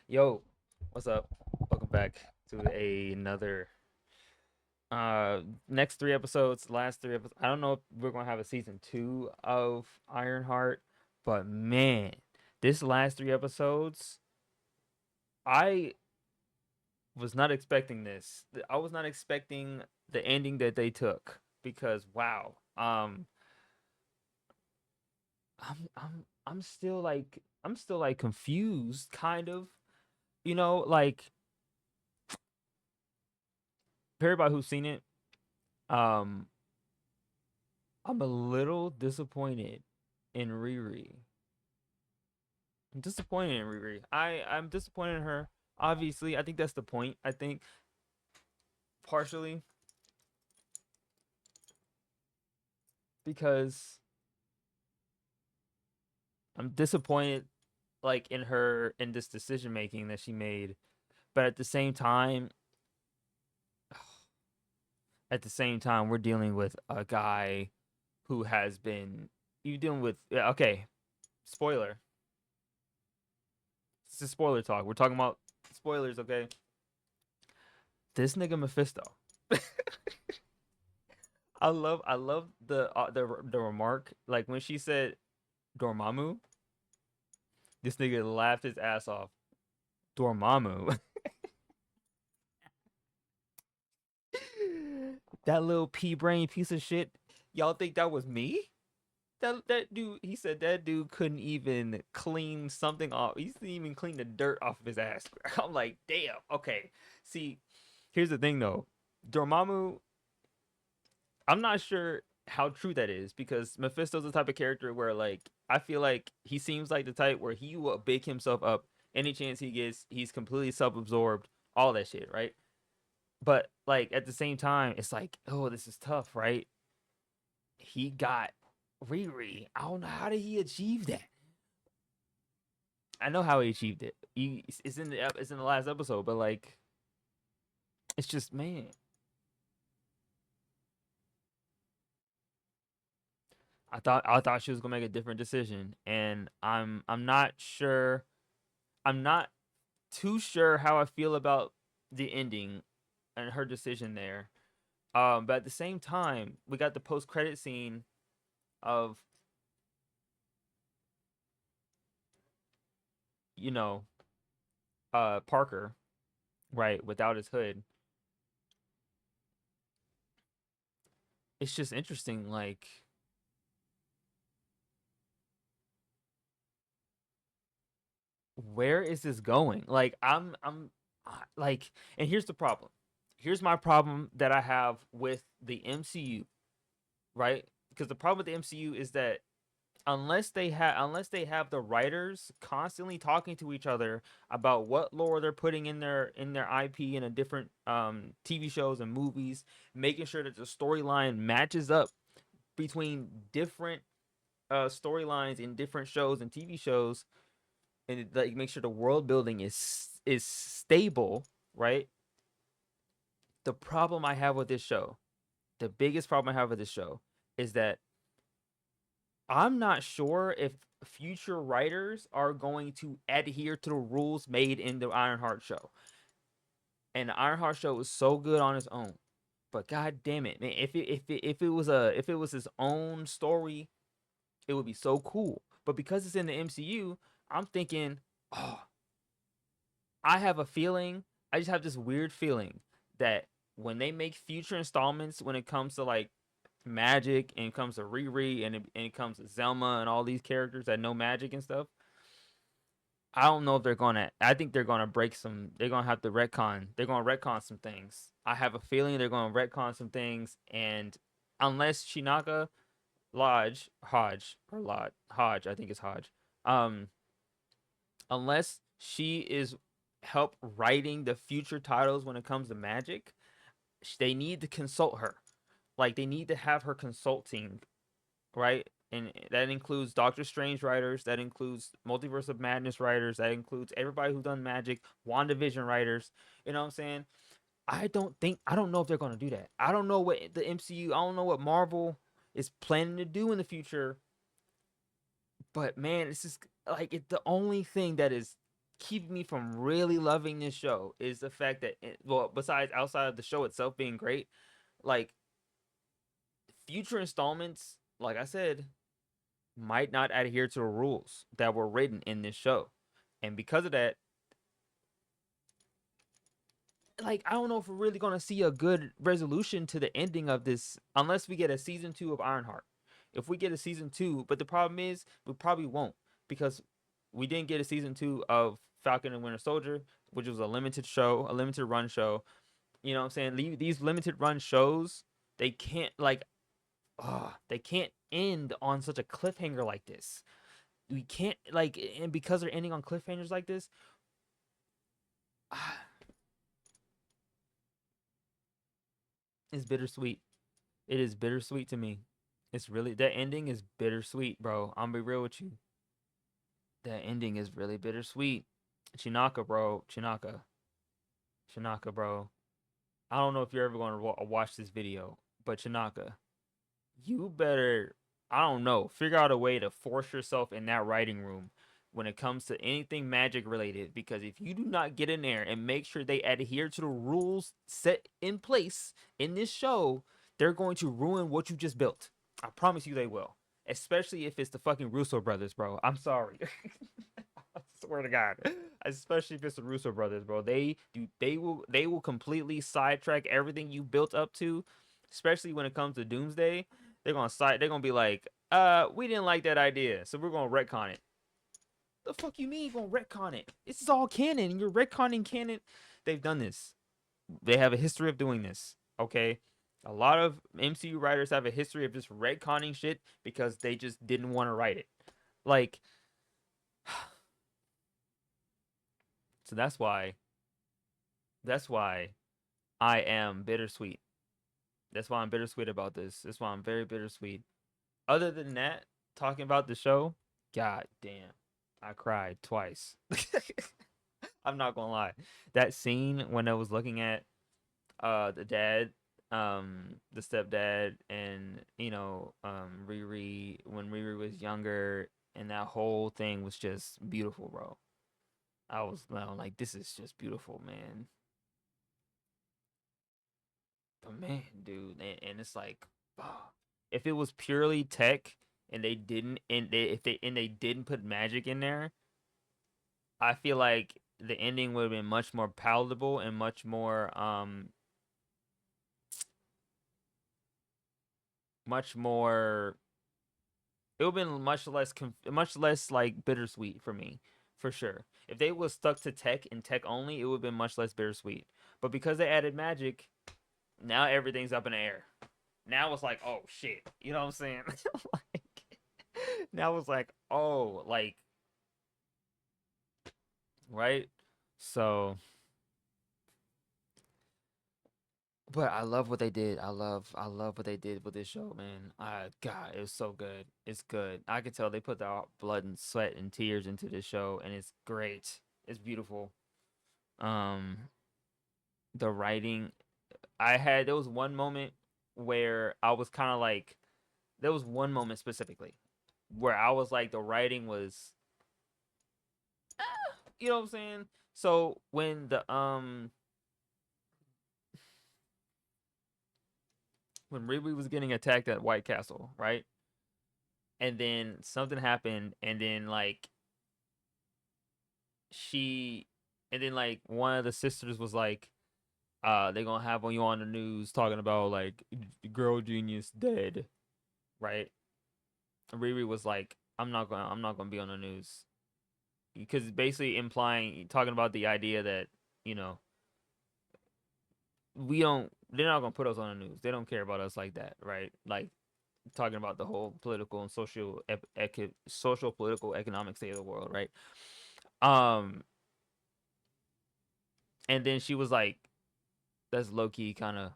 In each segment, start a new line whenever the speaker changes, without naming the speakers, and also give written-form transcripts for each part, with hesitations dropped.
Yo, what's up? Welcome back to another next three episodes, last three episodes. I don't know if we're gonna have a season two of Ironheart, but man, this last three episodes, I was not expecting this. I was not expecting the ending that they took because wow. I'm still like confused, kind of. Like for everybody who's seen it, um I'm a little disappointed in Riri. I'm disappointed in Riri. I'm disappointed in her. Obviously, I think that's the point. I think partially because I'm disappointed like in her in this decision making that she made, but at the same time we're dealing with a guy who has been you dealing with yeah, okay, spoiler. This is spoiler talk. We're talking about spoilers, okay? This nigga Mephisto. I love the remark like when she said Dormammu. This nigga laughed his ass off. Dormammu. That little pea brain piece of shit. Y'all think that was me? That dude. He said that dude couldn't even clean something off. He didn't even clean the dirt off of his ass. I'm like, damn. Okay. See, here's the thing though. Dormammu. I'm not sure how true that is because Mephisto's the type of character where like I feel like he seems like the type where he will bake himself up any chance he gets. He's completely self-absorbed, all that shit, right? But like at the same time, it's like, oh, this is tough, right? He got Riri. I don't know how did he achieve that. I know how he achieved it. It's in the last episode, but like it's just man. I thought she was gonna make a different decision, and I'm not sure. I'm not too sure how I feel about the ending and her decision there. But at the same time, we got the post credit scene of you know Parker right without his hood. It's just interesting. Like, where is this going? Like, like, and here's the problem. Here's my problem that I have with the MCU, right? Because the problem with the MCU is that unless they have the writers constantly talking to each other about what lore they're putting in their IP and a different TV shows and movies, making sure that the storyline matches up between different storylines in different shows and TV shows, and like make sure the world building is stable, right? The problem I have with this show, the biggest problem I have with this show, is that I'm not sure if future writers are going to adhere to the rules made in the Ironheart show. And the Ironheart show was so good on its own. But god damn it, man, if it was his own story, it would be so cool. But because it's in the MCU, I'm thinking, oh, I have a feeling, I just have this weird feeling that when they make future installments when it comes to like magic and it comes to Riri and it comes to Zelma and all these characters that know magic and stuff, I don't know if they're gonna. I think they're gonna break some. They're gonna have to retcon. They're gonna retcon some things. I have a feeling they're gonna retcon some things, and unless Shinaka Lodge Hodge or Lodge Hodge, I think it's Hodge. Um, unless she is help writing the future titles when it comes to magic, they need to consult her. Like they need to have her consulting, right? And that includes Doctor Strange writers, that includes Multiverse of Madness writers, that includes everybody who's done magic, WandaVision writers. You know what I'm saying? I don't know if they're gonna do that. I don't know what the MCU, I don't know what Marvel is planning to do in the future. But man, it's just like it's the only thing that is. keeping me from really loving this show is the fact that well, besides outside of the show itself being great, like future installments, like I said, might not adhere to the rules that were written in this show. And because of that, like I don't know if we're really gonna see a good resolution to the ending of this unless we get a season 2 of Ironheart. If we get a season 2, but the problem is we probably won't because we didn't get a season 2 of Falcon and Winter Soldier, which was a limited show, a limited run show. You know what I'm saying? These limited run shows, they can't like they can't end on such a cliffhanger like this. We can't like, and because they're ending on cliffhangers like this, it's bittersweet. It is bittersweet to me. It's really that ending is bittersweet, bro. I'm gonna be real with you. That ending is really bittersweet. Chinaka, bro. Chinaka, bro. I don't know if you're ever gonna watch this video, but Chinaka, you better, I don't know, figure out a way to force yourself in that writing room when it comes to anything magic related. Because if you do not get in there and make sure they adhere to the rules set in place in this show, they're going to ruin what you just built. I promise you they will. Especially if it's the fucking Russo brothers, bro. I'm sorry. I swear to God. Especially if it's the Russo brothers, bro. They will completely sidetrack everything you built up to, especially when it comes to Doomsday. They're gonna be like, we didn't like that idea, so we're gonna retcon it. The fuck you mean you're gonna retcon it? This is all canon, and you're retconning canon. They've done this. They have a history of doing this. Okay. A lot of MCU writers have a history of just retconning shit because they just didn't want to write it. Like, so that's why I am bittersweet. That's why I'm bittersweet about this. That's why I'm very bittersweet. Other than that, talking about the show, god damn, I cried twice. I'm not gonna lie. That scene when I was looking at the dad, the stepdad, and Riri when Riri was younger, and that whole thing was just beautiful, bro. I was like, this is just beautiful, man. But man, dude, and it's like, oh, if it was purely tech and they didn't and they didn't put magic in there, I feel like the ending would have been much more palatable and much more. It would have been much less like bittersweet for me, for sure. If they was stuck to tech and tech only, it would have been much less bittersweet. But because they added magic, now everything's up in the air. Now it's like, oh shit, you know what I'm saying? Like, now it's like, oh, like, right? So, but I love what they did. I love what they did with this show, man. God, it was so good. It's good. I could tell they put their blood and sweat and tears into this show, and it's great. It's beautiful. Um, the writing, there was one moment where I was kind of like, there was one moment specifically where I was like, the writing was, you know what I'm saying? So when Riri was getting attacked at White Castle, right? And then something happened, and then like she, and then like one of the sisters was like, they're gonna have you on the news talking about like girl genius dead, right? And Riri was like, I'm not gonna be on the news because basically implying talking about the idea that you know we don't they're not gonna put us on the news. They don't care about us like that, right? Like talking about the whole political and social political economic state of the world, right? Um, and then she was like, "That's low key kind of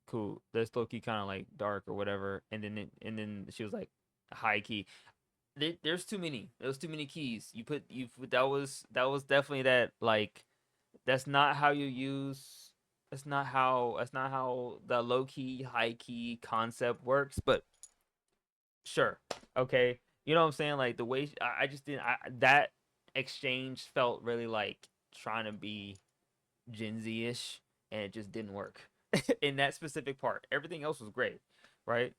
cool. That's low key kind of like dark or whatever." And then she was like, "High key." There's too many. There's too many keys. That was definitely that like that's not how you use. That's not how the low key high key concept works. But sure, okay. You know what I'm saying? Like the way I just didn't that exchange felt really like trying to be Gen Z ish, and it just didn't work in that specific part. Everything else was great, right?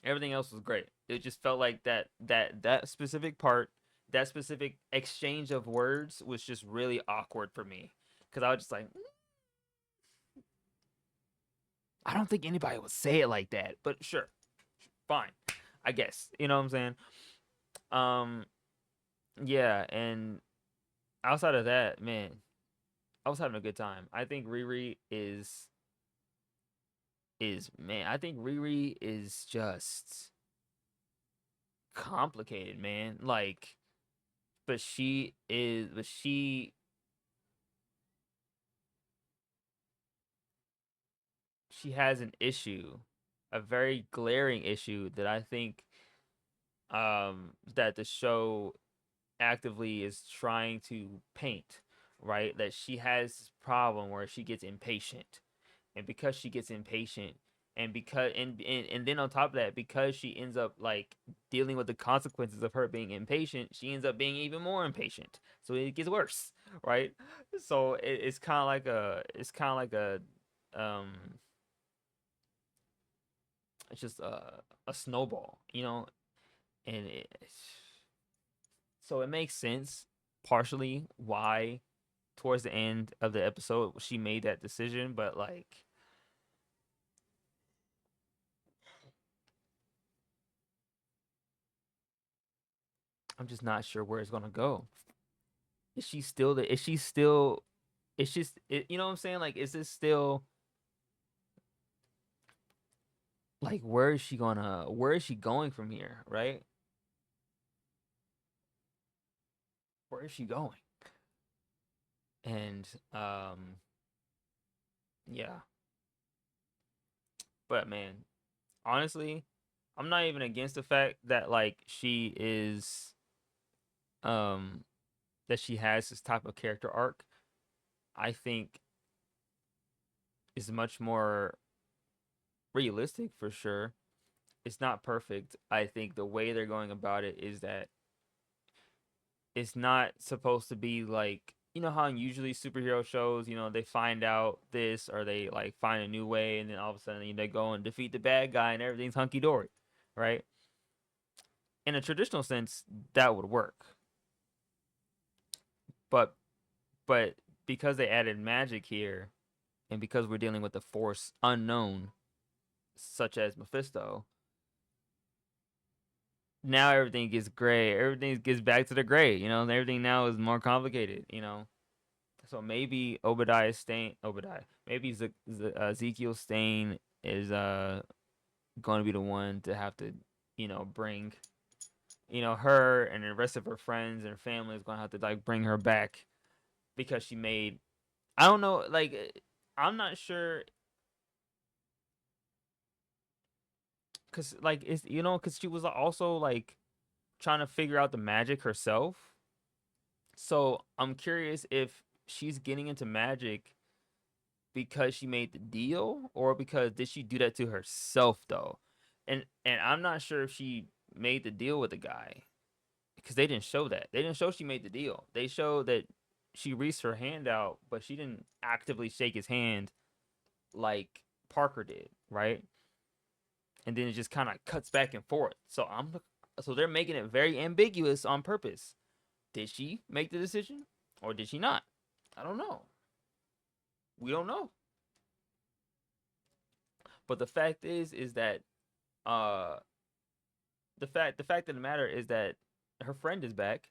Everything else was great. It just felt like that specific part, that specific exchange of words was just really awkward for me because I was just like, I don't think anybody would say it like that, but sure, fine, I guess. You know what I'm saying? Um, yeah, and outside of that, man, I was having a good time. I think Riri is man. I think Riri is just complicated, man. Like, but she has an issue, a very glaring issue that I think that the show actively is trying to paint, right? That she has this problem where she gets impatient. And because she gets impatient and because and then on top of that, because she ends up like dealing with the consequences of her being impatient, she ends up being even more impatient. So it gets worse, right? So it's kind of like um it's just a snowball, you know, and so it makes sense partially why towards the end of the episode she made that decision, but like I'm just not sure where it's gonna go. Is she still the? Is she still? It's just you know what I'm saying. Like, is this still like where is she gonna? Where is she going from here? Right? Where is she going? And yeah. But man, honestly, I'm not even against the fact that like she is um that she has this type of character arc. I think is much more realistic for sure. It's not perfect. I think the way they're going about it is that it's not supposed to be like you know how in usually superhero shows, you know, they find out this or they like find a new way and then all of a sudden they go and defeat the bad guy and everything's hunky dory, right? In a traditional sense, that would work, but but because they added magic here and because we're dealing with a force unknown such as Mephisto, now everything gets gray. Everything gets back to the gray. You know, everything now is more complicated. You know, so maybe maybe Ezekiel Stain is going to be the one to have to, you know, bring, you know, her and the rest of her friends and family is going to have to like bring her back because she made I don't know like I'm not sure cuz like it's you know cuz she was also like trying to figure out the magic herself. So, I'm curious if she's getting into magic because she made the deal or because did she do that to herself though? And I'm not sure if she made the deal with the guy because they didn't show that. They didn't show she made the deal. They showed that she reached her hand out, but she didn't actively shake his hand like Parker did, right? And then it just kind of cuts back and forth. So they're making it very ambiguous on purpose. Did she make the decision or did she not? I don't know. We don't know. But the fact is that uh the fact of the matter is that her friend is back,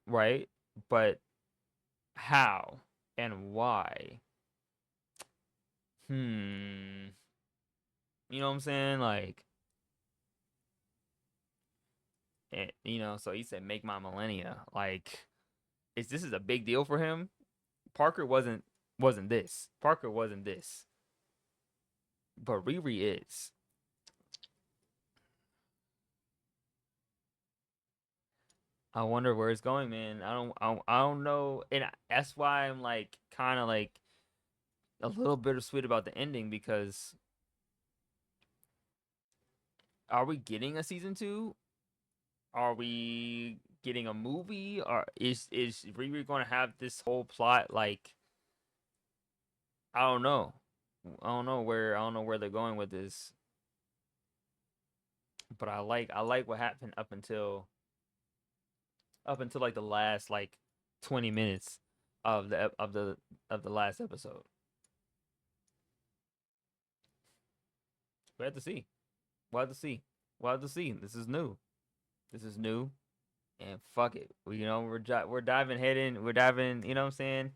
right? But how and why? Hmm. You know what I'm saying? Like, you know, so he said make my millennia. Like, is this is a big deal for him? Parker wasn't this. Parker wasn't this. But Riri is. I wonder where it's going, man. I don't know, and that's why I'm like kind of like a little bittersweet about the ending because are we getting a season two? Are we getting a movie, or is Riri going to have this whole plot like I don't know. I don't know where they're going with this, but I like what happened up until like the last like 20 minutes of the last episode. We have to see. We'll have to see. We'll have to see. This is new. This is new, and fuck it. We're diving head in. We're diving. You know what I'm saying?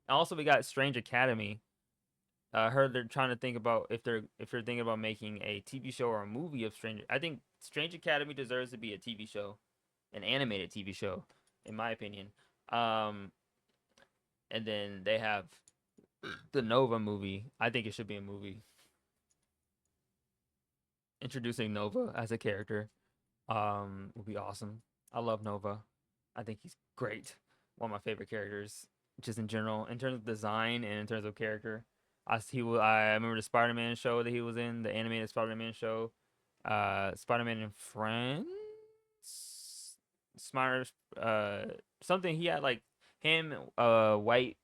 Also, we got Strange Academy. I heard they're trying to think about if they're thinking about making a TV show or a movie of Strange. I think Strange Academy deserves to be a TV show, an animated TV show, in my opinion. Um, and then they have the Nova movie. I think it should be a movie introducing Nova as a character. Would be awesome. I love Nova. I think he's great. One of my favorite characters, just in general, in terms of design and in terms of character. I remember the Spider-Man show that he was in, the animated Spider-Man show. Spider-Man in France. Spider, something he had like him, White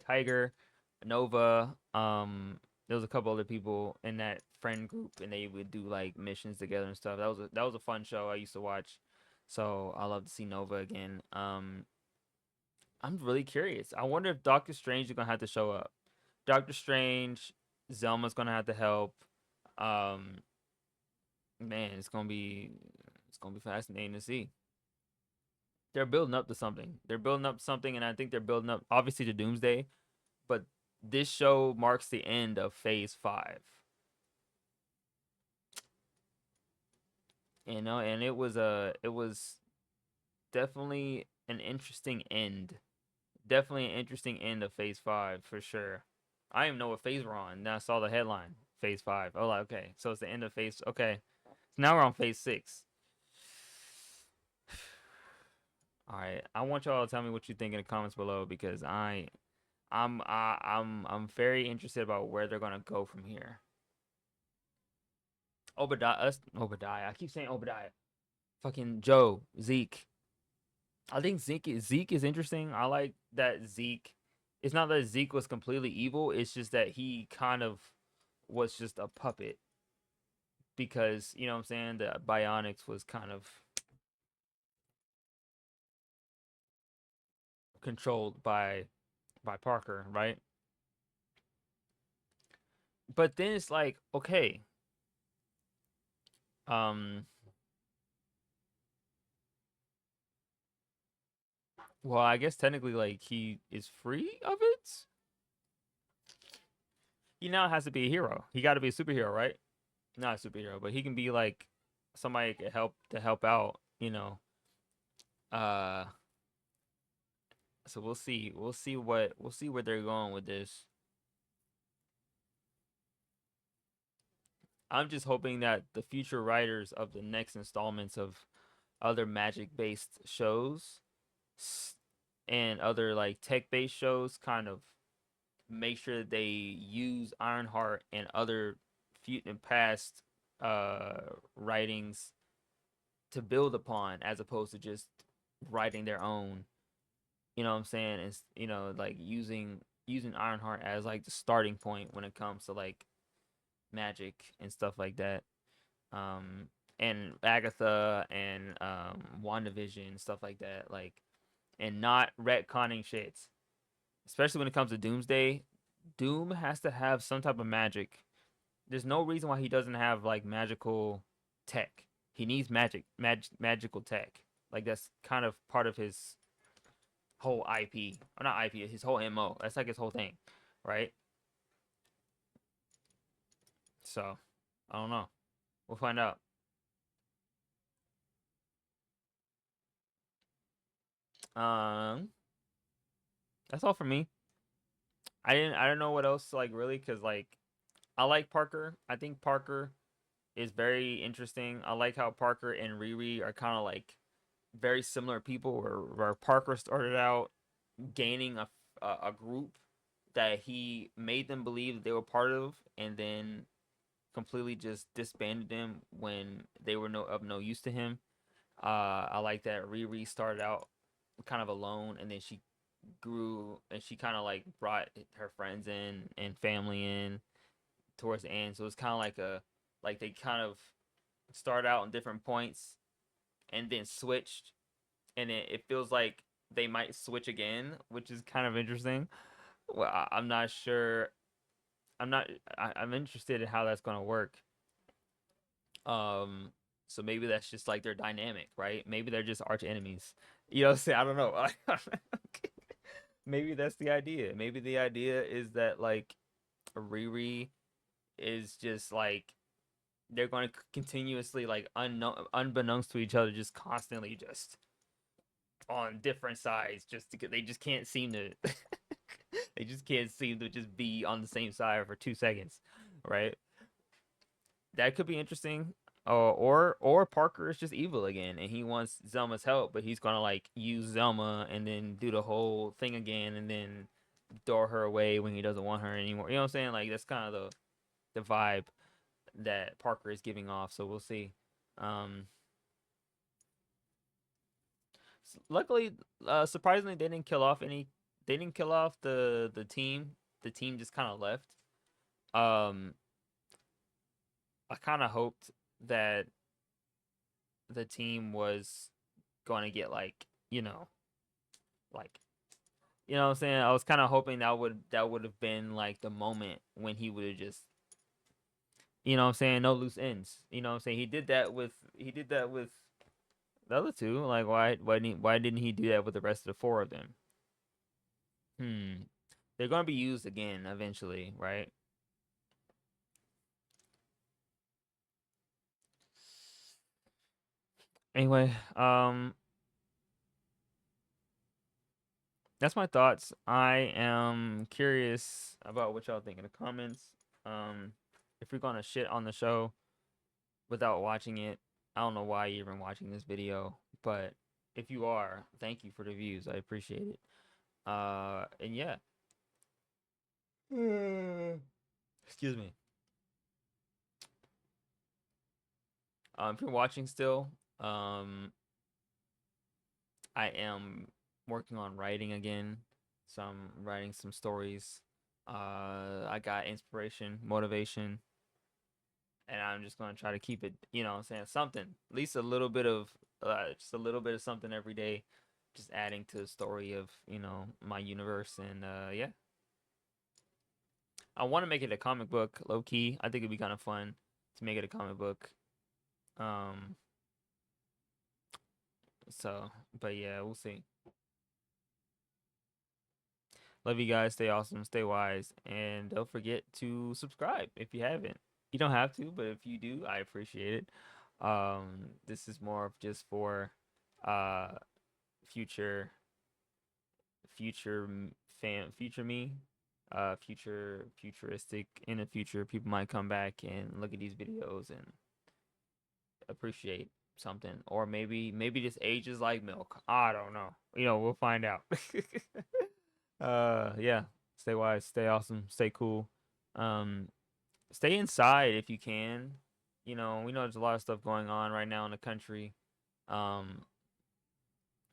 Tiger, Nova. There was a couple other people in that friend group, and they would do like missions together and stuff. That was a fun show I used to watch. So I love to see Nova again. I'm really curious. I wonder if Doctor Strange is gonna have to show up. Doctor Strange, Zelma's gonna have to help. Um, man, it's gonna be fascinating to see. They're building up to something. They're building up something, and I think they're building up obviously to Doomsday, but this show marks the end of Phase 5. You know, and it was definitely an interesting end. Definitely an interesting end of Phase 5 for sure. I didn't even know what phase we're on. Then I saw the headline, Phase 5. Oh, like, okay, so it's the end of Phase. Okay, so now we're on Phase 6. All right, I want y'all to tell me what you think in the comments below because I'm very interested about where they're gonna go from here. Obadiah. I keep saying Obadiah. Fucking Joe, Zeke. I think Zeke is interesting. I like that Zeke. It's not that Zeke was completely evil. It's just that he kind of was just a puppet because you know what I'm saying. The Bionics was kind of controlled by Parker, right? But then it's like, okay, um, well, I guess technically, like he is free of it. He now has to be a hero. He got to be a superhero, right? Not a superhero, but he can be like somebody to help out. You know, uh, so we'll see. We'll see where they're going with this. I'm just hoping that the future writers of the next installments of other magic based shows and other like tech based shows kind of make sure that they use Ironheart and other and past writings to build upon as opposed to just writing their own. You know what I'm saying? And you know, like using Ironheart as like the starting point when it comes to like magic and stuff like that. Um, and Agatha and WandaVision stuff like that. Like and not retconning shit. Especially when it comes to Doomsday. Doom has to have some type of magic. There's no reason why he doesn't have like magical tech. He needs magical tech. Like that's kind of part of his whole IP, or not IP, his whole MO. That's like his whole thing, right? So I don't know. We'll find out. Um, that's all for me. I don't know what else like really because like I like Parker. I think Parker is very interesting. I like how Parker and Riri are kind of like very similar people. Where Parker started out gaining a group that he made them believe that they were part of, and then completely just disbanded them when they were no use to him. I like that Riri started out kind of alone, and then she grew, and she kind of like brought her friends in and family in towards the end. So it's kind of like like they kind of start out on different points and then switched, and it feels like they might switch again, which is kind of interesting. Well, I'm not sure. I'm not. I'm interested in how that's gonna work. Um, so maybe that's just like their dynamic, right? Maybe they're just arch enemies. You know what I'm saying? I don't know. Maybe that's the idea. Maybe the idea is that like Riri is just like they're going to continuously like unbeknownst to each other, just constantly just on different sides, just to, they just can't seem to they just can't seem to just be on the same side for 2 seconds, right? That could be interesting. Or Parker is just evil again, and he wants Zelma's help, but he's gonna like use Zelma and then do the whole thing again, and then throw her away when he doesn't want her anymore. You know what I'm saying? Like that's kind of the vibe that Parker is giving off. So we'll see. Um, Luckily, surprisingly, they didn't kill off any. They didn't kill off the team. The team just kind of left. Um, I kind of hoped that the team was going to get like like what I'm saying. I was kind of hoping that would have been like the moment when he would have just what I'm saying, no loose ends. What I'm saying. He did that with the other two. Like why didn't he do that with the rest of the four of them? Hmm. They're gonna be used again eventually, right? Anyway, that's my thoughts. I am curious about what y'all think in the comments. Um, if we're gonna shit on the show without watching it, I don't know why you're even watching this video, but if you are, thank you for the views. I appreciate it. And yeah. Excuse me. If you're watching still, um, I am working on writing again. So I'm writing some stories. I got inspiration, motivation, and I'm just gonna try to keep it, what I'm saying, something, at least a little bit of, just a little bit of something every day, just adding to the story of, my universe, and yeah, I want to make it a comic book, low key. I think it'd be kind of fun to make it a comic book. Um, so, but yeah, we'll see. Love you guys. Stay awesome. Stay wise. And don't forget to subscribe if you haven't. You don't have to, but if you do, I appreciate it. This is more of just for uh future future me, futuristic in the future. People might come back and look at these videos and appreciate something, or maybe this age is like milk. I don't know. We'll find out. Yeah. Stay wise, stay awesome, stay cool. Um, Stay inside if you can. We know there's a lot of stuff going on right now in the country. Um,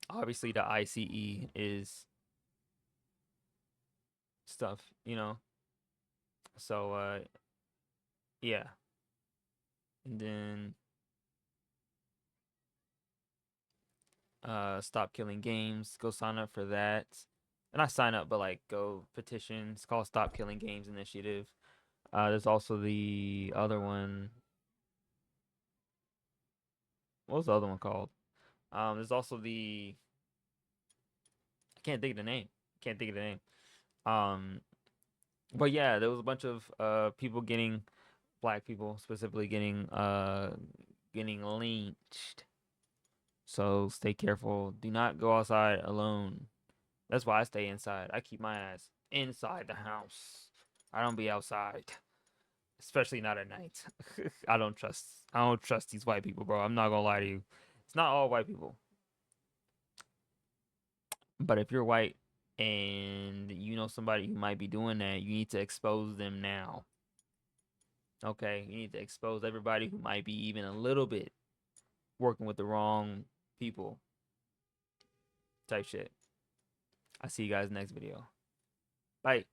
Obviously the ICE is stuff. So yeah. And then stop killing games. Go sign up for that. And not sign up, but like go petition. It's called Stop Killing Games Initiative. There's also the other one. What was the other one called? There's also the I can't think of the name. Can't think of the name. Um, but yeah, there was a bunch of people getting black people specifically getting lynched. So stay careful. Do not go outside alone. That's why I stay inside. I keep my ass inside the house. I don't be outside, especially not at night. I don't trust these white people, bro. I'm not gonna lie to you. It's not all white people. But if you're white and you know somebody who might be doing that, you need to expose them now. Okay? You need to expose everybody who might be even a little bit working with the wrong people type shit. I'll see you guys next video. Bye.